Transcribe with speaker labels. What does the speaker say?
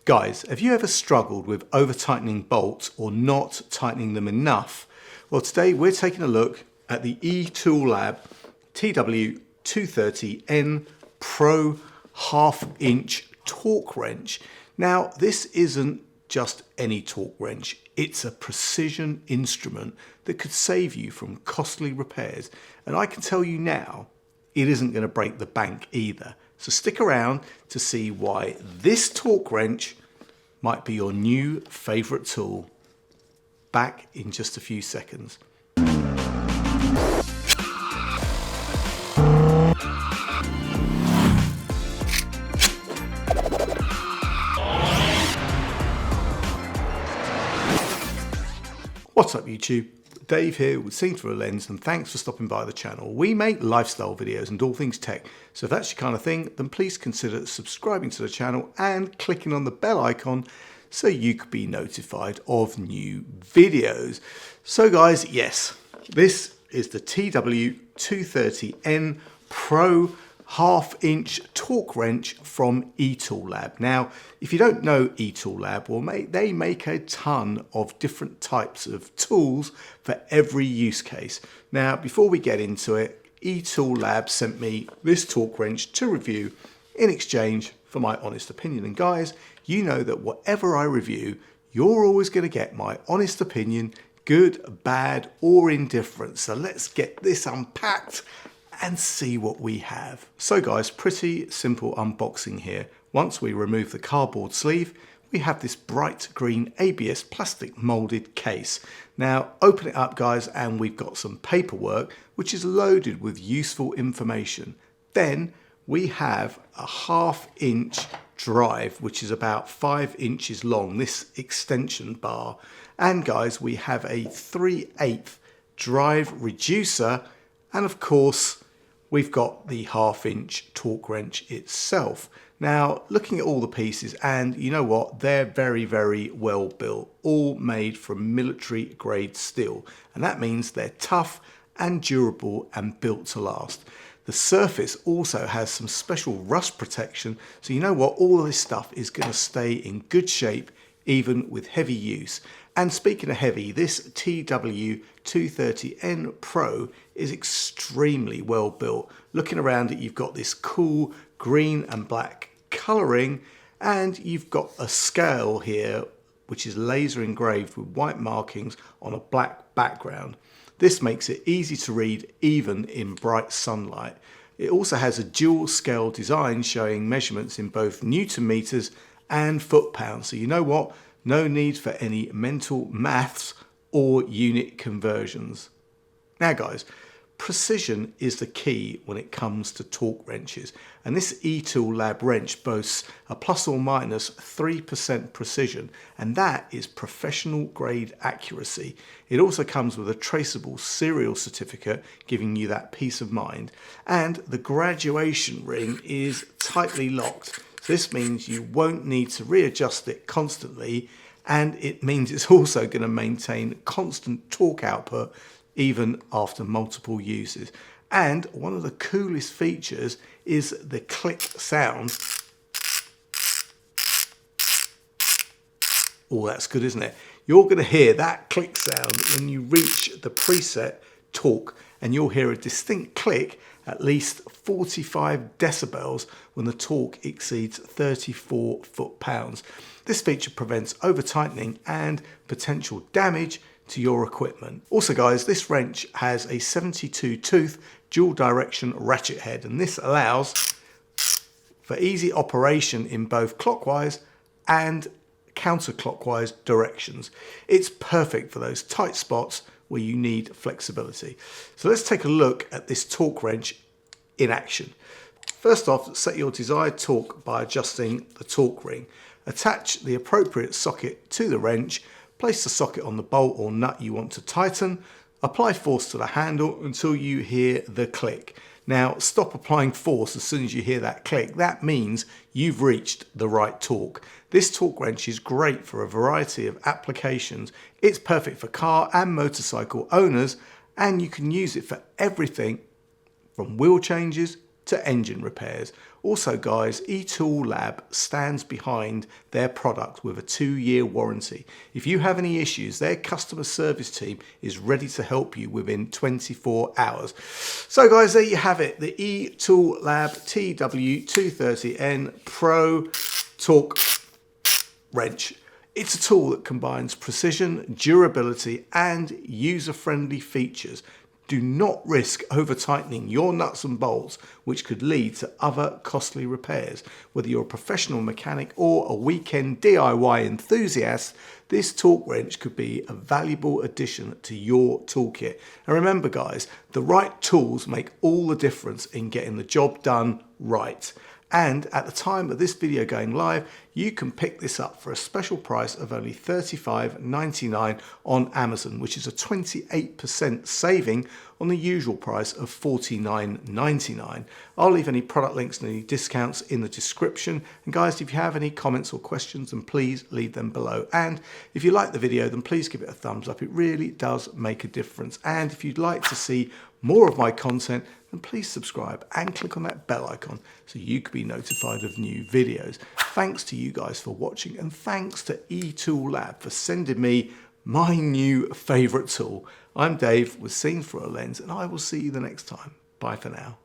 Speaker 1: Guys, have you ever struggled with over-tightening bolts or not tightening them enough? Well, today we're taking a look at the ETOOLAB TW230N Pro half-inch torque wrench. Now, this isn't just any torque wrench. It's a precision instrument that could save you from costly repairs. And I can tell you now, it isn't going to break the bank either. So stick around to see why this torque wrench might be your new favorite tool. Back in just a few seconds. What's up YouTube? Dave here with Seen Through a Lens, and thanks for stopping by the channel. We make lifestyle videos and all things tech, so if that's your kind of thing, then please consider subscribing to the channel and clicking on the bell icon so you could be notified of new videos. So guys, yes, this is the TW230N Pro half-inch torque wrench from ETOOLAB. Now, if you don't know ETOOLAB, well, they make a ton of different types of tools for every use case. Now, before we get into it, ETOOLAB sent me this torque wrench to review in exchange for my honest opinion. And guys, you know that whatever I review, you're always going to get my honest opinion, good, bad, or indifferent. So let's get this unpacked and see what we have. So guys, pretty simple unboxing here. Once we remove the cardboard sleeve, we have this bright green ABS plastic molded case. Now open it up guys, and we've got some paperwork which is loaded with useful information. Then we have a half-inch drive which is about 5 inches long, this extension bar. And guys, we have a 3/8 drive reducer, and of course we've got the half-inch torque wrench itself. Now, looking at all the pieces, and you know what, they're very, very well built, all made from military grade steel, and that means they're tough and durable and built to last. The surface also has some special rust protection, so you know what, all of this stuff is going to stay in good shape even with heavy use. And speaking of heavy, this TW230N Pro is extremely well built. Looking around it, you've got this cool green and black colouring, and you've got a scale here which is laser engraved with white markings on a black background. This makes it easy to read even in bright sunlight. It also has a dual scale design showing measurements in both Newton meters and foot pounds. So you know what? No need for any mental maths or unit conversions. Now guys, precision is the key when it comes to torque wrenches, and this ETOOLAB wrench boasts a plus or minus 3% precision, and that is professional grade accuracy. It also comes with a traceable serial certificate giving you that peace of mind, and the graduation ring is tightly locked. This means you won't need to readjust it constantly, and it means it's also going to maintain constant torque output even after multiple uses. And one of the coolest features is the click sound. Oh, that's good, isn't it? You're going to hear that click sound when you reach the preset torque, and you'll hear a distinct click at least 45 decibels when the torque exceeds 34 foot-pounds. This feature prevents over-tightening and potential damage to your equipment. Also guys, this wrench has a 72 tooth dual direction ratchet head, and this allows for easy operation in both clockwise and counterclockwise directions. It's perfect for those tight spots where you need flexibility. So let's take a look at this torque wrench in action. First off, set your desired torque by adjusting the torque ring. Attach the appropriate socket to the wrench, place the socket on the bolt or nut you want to tighten, apply force to the handle until you hear the click. Now stop applying force as soon as you hear that click. That means you've reached the right torque. This torque wrench is great for a variety of applications. It's perfect for car and motorcycle owners, and you can use it for everything from wheel changes to engine repairs. Also guys, ETOOLAB stands behind their product with a 2-year warranty. If you have any issues, their customer service team is ready to help you within 24 hours. So guys, there you have it, the ETOOLAB TW230N Pro torque wrench. It's a tool that combines precision, durability, and user-friendly features. Do not risk over-tightening your nuts and bolts, which could lead to other costly repairs. Whether you're a professional mechanic or a weekend DIY enthusiast, this torque wrench could be a valuable addition to your toolkit. And remember guys, the right tools make all the difference in getting the job done right. And at the time of this video going live, you can pick this up for a special price of only $35.99 on Amazon, which is a 28% saving on the usual price of $49.99. I'll leave any product links and any discounts in the description. And guys, if you have any comments or questions, then please leave them below. And if you like the video, then please give it a thumbs up. It really does make a difference. And if you'd like to see more of my content, then please subscribe and click on that bell icon so you can be notified of new videos. Thanks to you guys for watching, and thanks to ETOOLAB for sending me my new favorite tool. I'm Dave with Seen Through a Lens, and I will see you the next time. Bye for now.